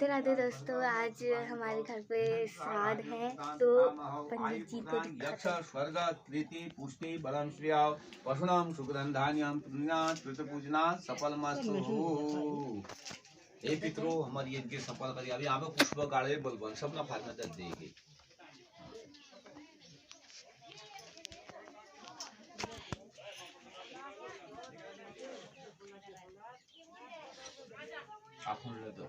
राधे राधे दोस्तों, आज हमारे घर पे श्राद्ध है तो पंडित जी को यक्ष स्वर्ग प्रीति पुष्टि बलम श्रिया पशुनाम सुगंधान्याम पुण्यात् पूजना सफल मस्तु। ए पितरो हमारी इनके सफल करिए। अभी यहाँ पे पुष्प गाड़े बलबन सब ना फार्म दे देगी। आपने ले दो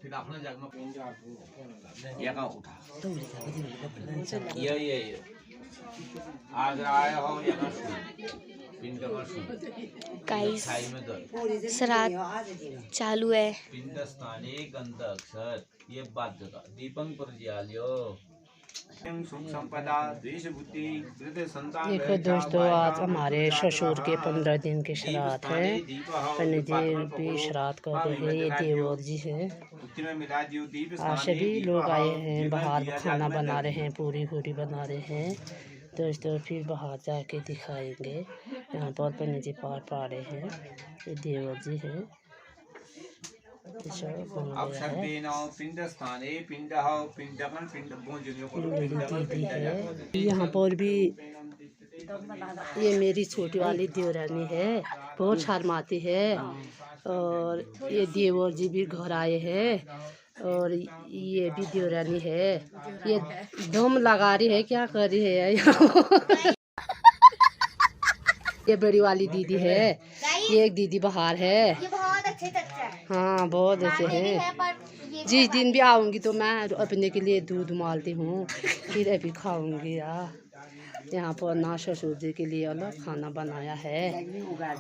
फिर आपने जाग में ये कहाँ उठा ये आज आया हो ये कहाँ पिंड में गाइस श्राद्ध चालू है। पिंड स्थाने गंध अक्षर ये बात जगह दीपंग पर जियालियो देखो दोस्तों, आज हमारे ससुर के 15 दिन के श्राद्ध है। पंडित जी भी श्राद्ध कर रहे हैं। ये देवर जी है। आज सभी लोग आए हैं, बाहर खाना बना रहे हैं, पूरी बना रहे हैं दोस्तों। फिर बाहर जाके दिखाएंगे। यहाँ पर पंडित जी पार पा रहे हैं। ये देवर जी है। यहाँ पर भी ये मेरी छोटी वाली देवरानी है, बहुत शर्माती है। और ये देवर जी भी घर आए हैं और ये भी देवरानी है। ये दम लगा रही है, क्या कर रही है। ये बड़ी वाली दीदी है। ये एक दीदी बाहर है। हाँ, बहुत अच्छे हैं। जिस दिन भी आऊँगी तो मैं अपने के लिए दूध उबालती हूँ, फिर अभी खाऊंगी। यहाँ पर ना ससुर जी के लिए अलग खाना बनाया है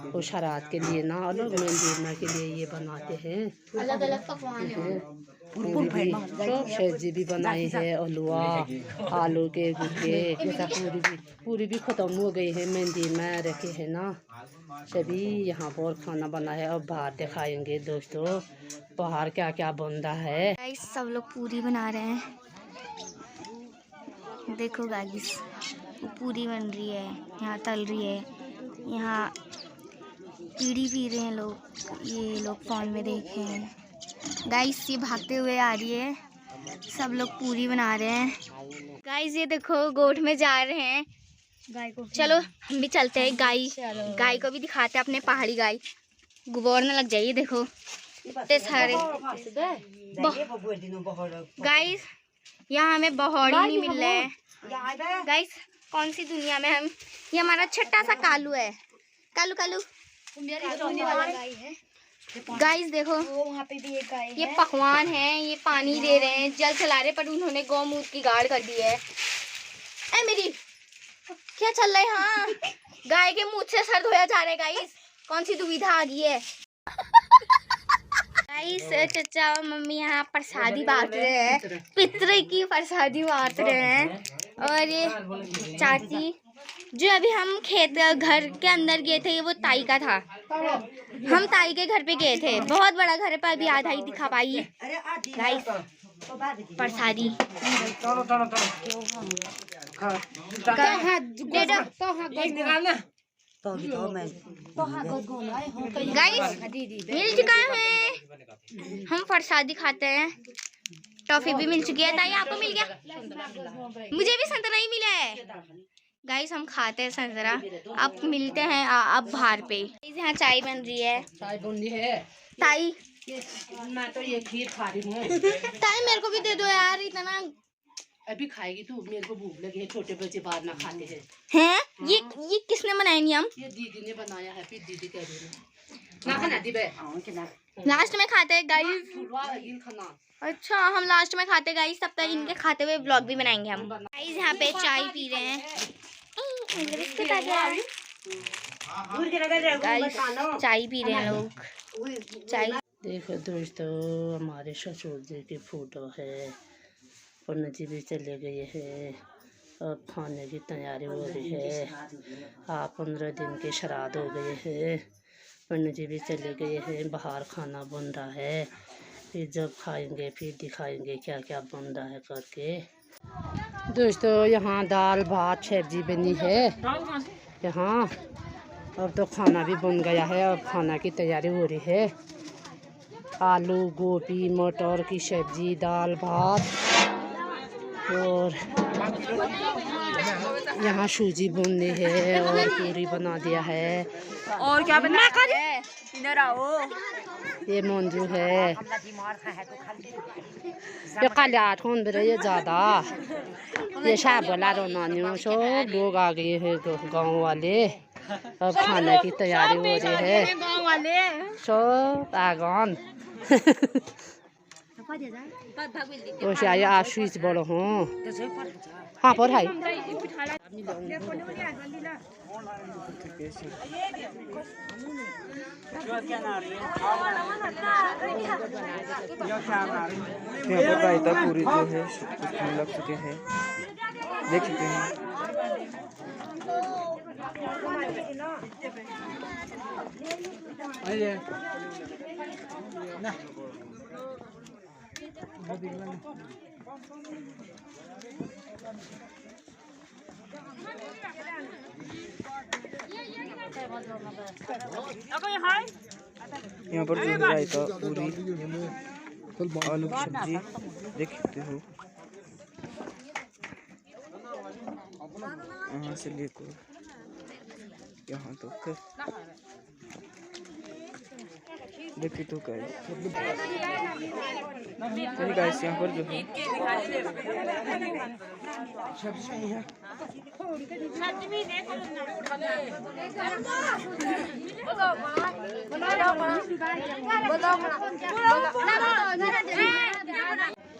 और श्राद्ध के लिए ना अलग, मेहंदी के लिए ये बनाते हैं अलग अलग पकवान है। सब सब्जी भी बनाई है, हलवा आलू के गुट्टे पूरी भी खत्म हो गई है, मेहंदी में रखे है ना सभी। यहाँ पर खाना बना है। अब बाहर दिखाएंगे दोस्तों बाहर क्या क्या बन रहा है। गाइस सब लोग पूरी बना रहे हैं। देखो गाइस पूरी बन रही है, यहाँ तल रही है, यहाँ बीड़ी पी रहे हैं लोग। ये लोग फोन में देखे हैं। गाइस ये भागते हुए आ रही है। सब लोग पूरी बना रहे हैं। गाइस ये देखो गोठ में जा रहे हैं गाय को। चलो हम भी चलते हैं। गाय को भी दिखाते हैं, अपने पहाड़ी गाय। गुबार न लग जाइए। देखो इतने सारे गाइस, यहाँ हमें बहौड़ी नहीं मिल रहा है। गाइस कौन सी दुनिया में हम। ये हमारा छोटा सा कालू है। कालू गाइस देखो वहाँ पे भी एक गाय है। ये पकवान है, ये पानी दे रहे हैं, जल चला रहे, पर उन्होंने गौमूत्र की गाड़ कर दी है। ए मेरी क्या चल रहा है। हाँ, गाय के मुंह से सर धोया जा रहा है। गाइस कौन सी दुविधा आ गई है। गाइस चचा और मम्मी यहाँ प्रसादी बांट रहे हैं, पितरे की प्रसादी बांट रहे हैं। और ये चाची जो अभी हम खेत घर के अंदर गए थे, वो ताई का था। हम ताई के घर पे गए थे, बहुत बड़ा घर है, पर अभी आधा ही दिखा पाई। गाइस प्रसादी गाइस मिल चुका है। हम प्रसादी खाते हैं। टॉफी भी मिल चुकी है। ताई आपको मिल गया? मुझे भी संतरा ही मिला है। गाइस हम खाते हैं संतरा। अब मिलते हैं अब बाहर पे। यहाँ चाय बन रही है। चाय बन रही है ताई। मैं तो ये खीर खा रही हूँ। ताई मेरे को भी दे दो यार, इतना अभी खाएगी तू? मेरे को भूख लगी है। छोटे बच्चे बाहर ना खाते हैं। हैं ये किसने बनाए नियम? ये दीदी ने बनाया है। फिर दीदी कह रही है ना खाना दी बे। लास्ट में खाते हैं गाइस। खाना अच्छा हम लास्ट में खाते गाइस। तब तक इनके खाते हुए ब्लॉग भी बनाएंगे हम। गाइस यहाँ पे चाय पी रहे हैं। गाइस चाय पी रहे हैं लोग। चाय देखो दोस्तों हमारे ससुर जी की फोटो है। पंडित जी भी चले गए हैं। अब खाने की तैयारी हो रही है। 15 दिन के श्राद्ध हो गए हैं। पंडित जी भी चले गए हैं। बाहर खाना बन रहा है। फिर जब खाएंगे फिर दिखाएंगे क्या क्या बन रहा है करके। दोस्तों यहाँ दाल भात सब्जी बनी है यहाँ। अब तो खाना भी बन गया है। अब खाना की तैयारी हो रही है। आलू गोभी मटर की सब्जी दाल भात और यहाँ सूजी बुननी है और पूरी बना दिया है। और क्या बना है? इधर आओ। ये मंजू है ये काले आठ कौन बरे ये ज़्यादा ये शाह बोला रोनानियों सब लोग आ गए हैं गांव वाले। अब खाने की तैयारी हो रही है गाँव वाले सब आगन तो शायद आप स्विच बोलो हूँ हाँ पर है यहाँ पर रायता पूरी जो है सब कुछ में लग चुके हैं देख सकते हैं। यहाँ पर जो है रायता पूरी आलू की सब्जी देख सकते हो यहाँ से लेकर यहाँ तक देखिए तो गाइस यहाँ पर जो है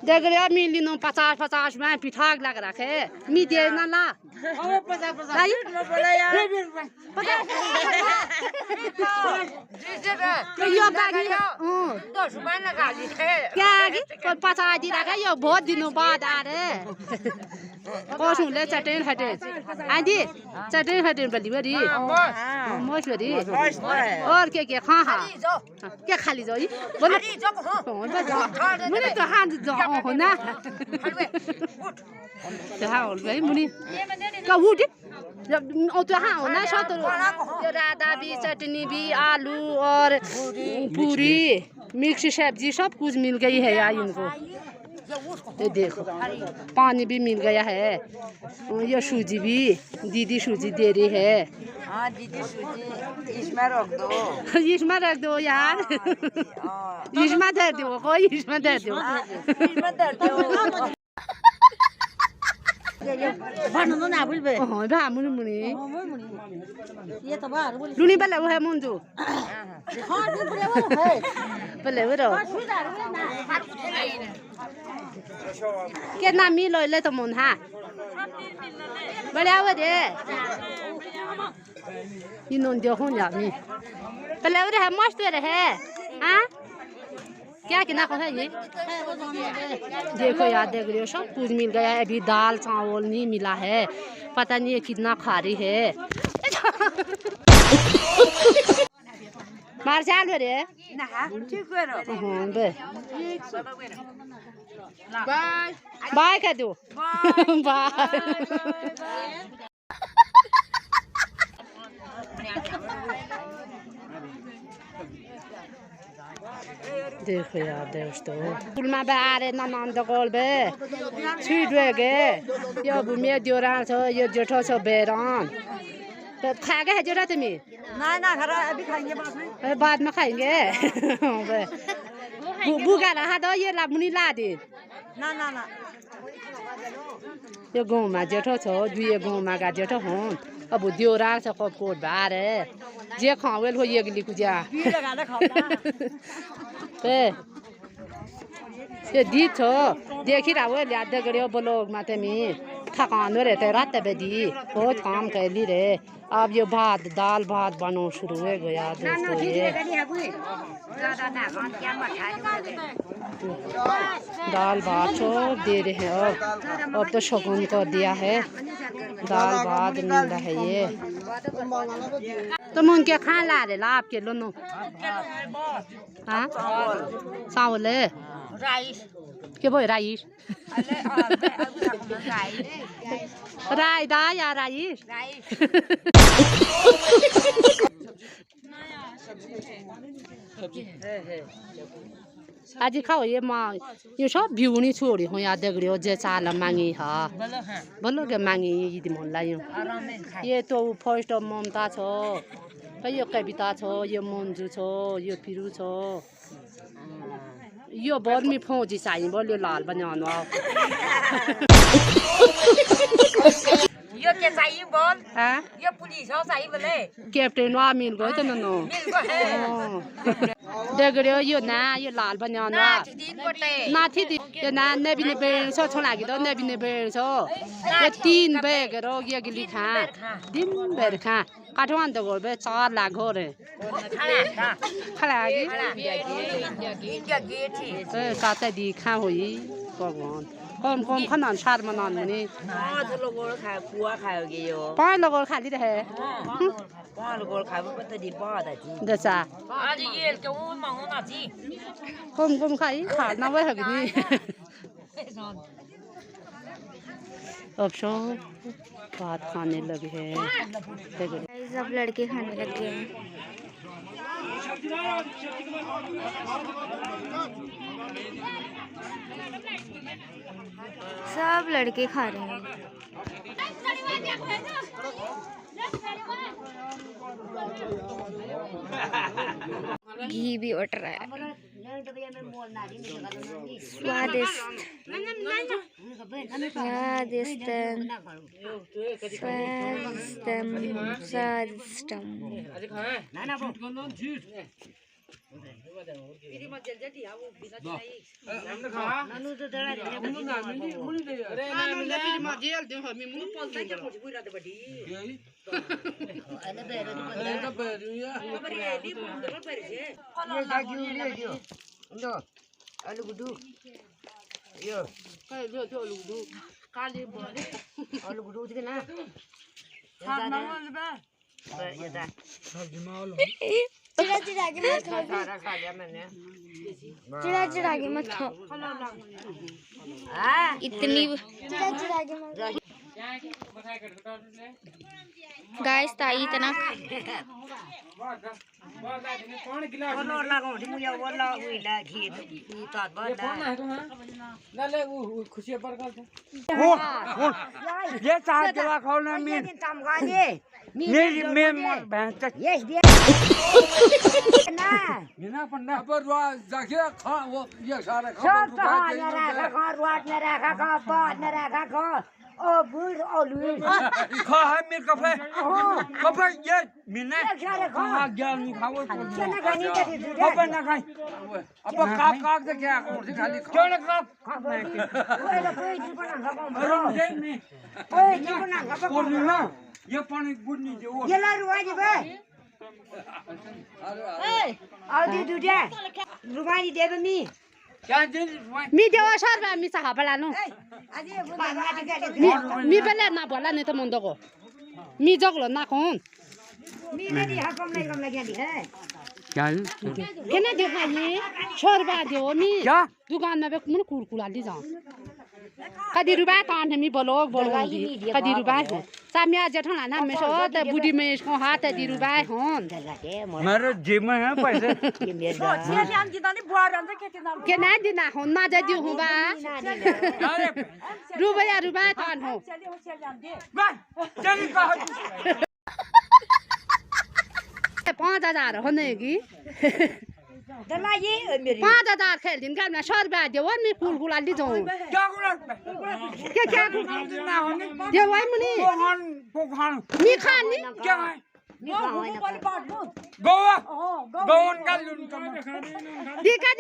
देख रहे मिली नो 50-50 में पिठाक लग रखे मी दे ना ला क्या 50 दी रखा यो बहुत दिनों बाद आ रहे ले चटेन हटे आंधी चटेन हटे बली बड़ी मोश बड़ी और क्या हाँ हाँ क्या खाली जाओ बोलो मुझे तो हाथ जाओ हो ना तो हाँ हो गई मुनी का उठ तो हाँ हो ना सब तो राधा भी चटनी भी आलू और पूरी मिक्स सब्जी सब कुछ मिल गई है यार इनको। ये देखो पानी भी मिल गया है ये सूजी भी दीदी सूजी दे रही है। हाँ दीदी सूजी इसमें रख दो यार इसमें दे दो कोई इसमें दे दो भन्नु न बुलबे हो भा मुनि मुनि ये तो बाहर बोल लुनी बले वो है मुंजू हां बुले वो है बले वो के ना मिलो ले तो मुन हा बले वो दे इनों दियो हो या मी बले वो है मस्त है हां क्या कितना है ये देखो यार देख रहे हो सब कुछ मिल गया है। अभी दाल चावल नहीं मिला है पता नहीं है कितना खारी है मार चाल रे ना ठीक करो हां बे बाय बाय कर दो बाय देखो यार दोस्तों स्कूल में बारे ननंद गोल बे छिडवेगे यो भूमि दियोरा छ यो जेठो छ बेरान तो खागे है जेठा तुम ना ना खरा अभी खाएंगे बाद में खाएंगे बे बुगा रहा दो ये लामुनी ला दे ना ना ना यो गाउँ में जेठो छ दुई गाउँ में गा जेठो हो अब दियोरा छ कोट बारे जे खावेल हो ये गली कुजा ये दी छो देखी रहा वो याद करियो ब्लॉग में तमी थकान रहते रात बेदी बहुत काम कैली रे अब ये भात दाल भात बनो शुरू हो गया दोस्तों ये दाल भात छोड़ दे रहे हैं अब तो शगुन कर दिया है दाल भात मिल रहा है ये तो मुन के खा ला रे ला आपके लोनो हाँ चावल है राइस के बोल राइस राई दा या राइस आज खाओ ये माँ ये सब भिउनी छोड़ी हो याद गयो जे चाल मांगी हा बोलो के मांगी ये दिन मन लायो ये तो फर्स्ट ममता छो यो कविता छो यो मंजू छो यो पिरु छो यो बर्मी फौजी चाहिए बोल्यो लाल बनाउनु यो के चाहिए बोल हां यो पुलिस हो चाहिए बोले कैप्टन वा मिल गयो त न देगरियो यो ना यो लाल बनाउनु ना थी यो ना नेबी ने बेर छ छ लागि त नेबी ने बेर छ यो 3 बेग रो ये गिली खा दिन बेर खा काठमाडौँ गो बे 4 लाख हो रे खला ए साथे दि खा होई भगवान कम कम खनान सार मनन नि तो लोगों खा पुआ खाओगे यो पाँच लोगों खाली रहे पाँच लोगों खा वो तो दी बात है जी दसा आज ये क्यों मांगो ना जी कम कम खाई खाना वह है कि अब सो बात खाने लगे हैं सब लड़के खाने लग गए हैं। सब लड़के खा रहे हैं। घी भी उठ रहा है स्वादिष्ट स्वादिष्टम आलू गुड्डू यो काली बोले आलू गुड्डू दिखे ना ये दा चिड़ा चिड़ा के मत खाओ सारा खा लिया मैंने चिड़ा चिड़ा के मत खाओ इतनी चिड़ा चिड़ा के मत गाइस ताई इतना और लगाओ ठीक मुझे वो ला हुई ला घी तो बात ना ले वो खुशी पर कर ये चार जगह खोलना में तम खा दे मेरी मैं भैंस यस दे ना बिना पंडा पर जाके खा वो ये सारे खा सब तो न रखा खा रुआत न रखा खा बात न रखा खा ओ बुढ़ ओलू खा है मेरे कफे ये मिलने खा गया नहीं खाओ चना खानी के दे कफे ना खाई अब काप काप से क्या और से खाली क्यों ना काप ओए तो कोई जी बना खा अरे नहीं ओए जी बना खा और ना ये पानी गुडनी जो ये ला रुआ जी बे आओ दे दूजा रुमानी दे बमी क्या दिन मी देवा सर मी चाहा बलानु आज ये बुना मी बेले ना बोला नहीं तो मन दो मी जगलो ना कौन मी मेरी हकम नहीं कम लगी दी है क्या केना दे भाई छोरबा देओ मी क्या दुकान में कुन कुरकुला ली जा कदी रुपया कान मी बोलो कदी रुपया सामिया जेठना ना में सो त बुडी में इसको हाथ दि रुपया होन मेरे जेब में है पैसे ये मेरा ये हम जितना नहीं बुआ रंग के नाम केना दिना हो ना दे दिउ हो बा रुपया कान हो चल का 5000 होने की दला ये मेरी 5000 खेल दिन का ना 100 रुपया देवन में कुलकुला ली जाऊं क्या गुना क्या ना होने ये वाई मुनी पोखन मी खानी क्या है मी खाने गोवा गोवन का लून का दिका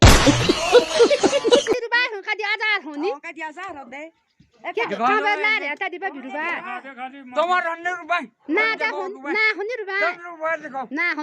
रुपया हो कदी 1000 होनी का दिया सा रंदे के खबर ला रे त दिबा रुपया तुम्हार 100 रुपए ना जा ना होनी रुपया 10 रुपए दिखाओ ना हो